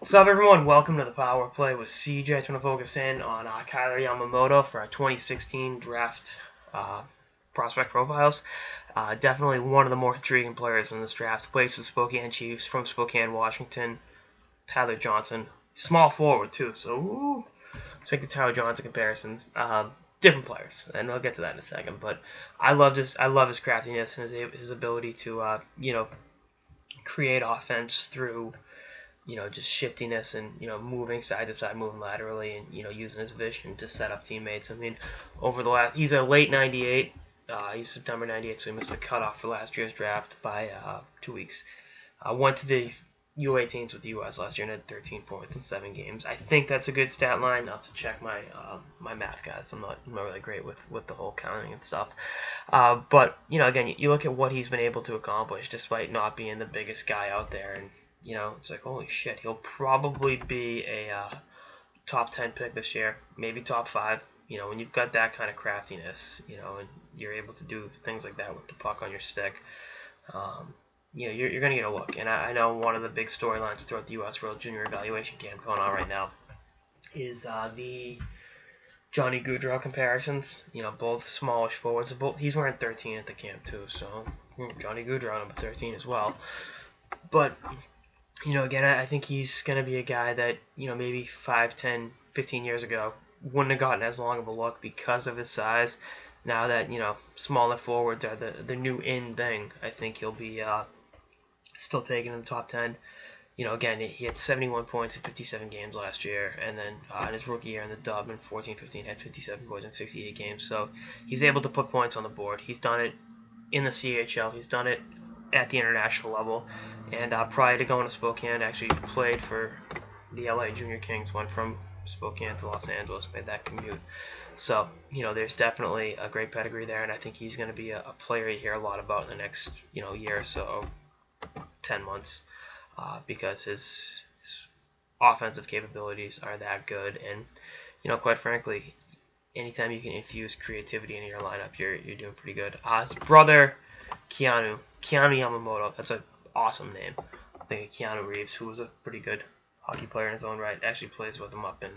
What's up, everyone? Welcome to the Power Play with CJ. I just want to focus in on Kailer Yamamoto for our 2016 draft prospect profiles. Definitely one of the more intriguing players in this draft. Plays for the Spokane Chiefs from Spokane, Washington. Tyler Johnson, small forward too. So let's make the Tyler Johnson comparisons. Different players, and I'll get to that in a second. But I love his craftiness and his ability to create offense through just shiftiness and, moving side to side, moving laterally, and, using his vision to set up teammates. I mean, he's a late 98. He's September 98, so he missed the cutoff for last year's draft by 2 weeks. Went to the U18s with the U.S. last year and had 13 points in 7 games. I think that's a good stat line. I'll have to check my math, guys. I'm not really great with the whole counting and stuff. But, again, you look at what he's been able to accomplish despite not being the biggest guy out there, and it's like, holy shit, he'll probably be a top 10 pick this year, maybe top 5. When you've got that kind of craftiness, and you're able to do things like that with the puck on your stick, you're going to get a look. And I know one of the big storylines throughout the U.S. World Junior Evaluation Camp going on right now is the Johnny Gaudreau comparisons. Both smallish forwards. He's wearing 13 at the camp, too, so Johnny Gaudreau, number 13 as well. But again, I think he's going to be a guy that, maybe 5, 10, 15 years ago wouldn't have gotten as long of a look because of his size. Now that, smaller forwards are the new in thing, I think he'll be still taken in the top 10. Again, he had 71 points in 57 games last year, and then in his rookie year in the dub in 14-15 had 57 points in 68 games. So he's able to put points on the board. He's done it in the CHL. He's done it at the international level. And prior to going to Spokane, actually played for the LA Junior Kings, went from Spokane to Los Angeles, made that commute. So, there's definitely a great pedigree there, and I think he's going to be a player you hear a lot about in the next, year or so, 10 months, because his offensive capabilities are that good. And, quite frankly, anytime you can infuse creativity into your lineup, you're doing pretty good. His brother, Keanu Yamamoto, that's an awesome name. I think of Keanu Reeves, who was a pretty good hockey player in his own right, actually plays with him up in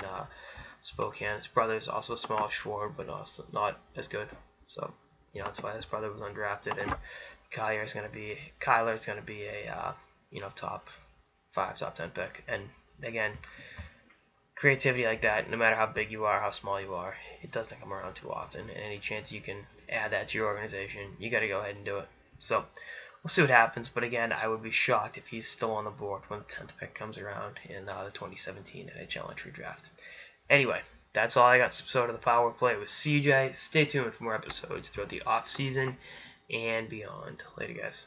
Spokane. His brother is also a smallish forward, but also not as good. So, that's why his brother was undrafted. And Kailer is going to be a top 5, top 10 pick. And again, creativity like that, no matter how big you are, how small you are, it doesn't come around too often. And any chance you can add that to your organization, you got to go ahead and do it. So we'll see what happens, but again, I would be shocked if he's still on the board when the 10th pick comes around in the 2017 NHL entry draft. Anyway, that's all I got this episode of the Power Play with CJ. Stay tuned for more episodes throughout the off season and beyond. Later, guys.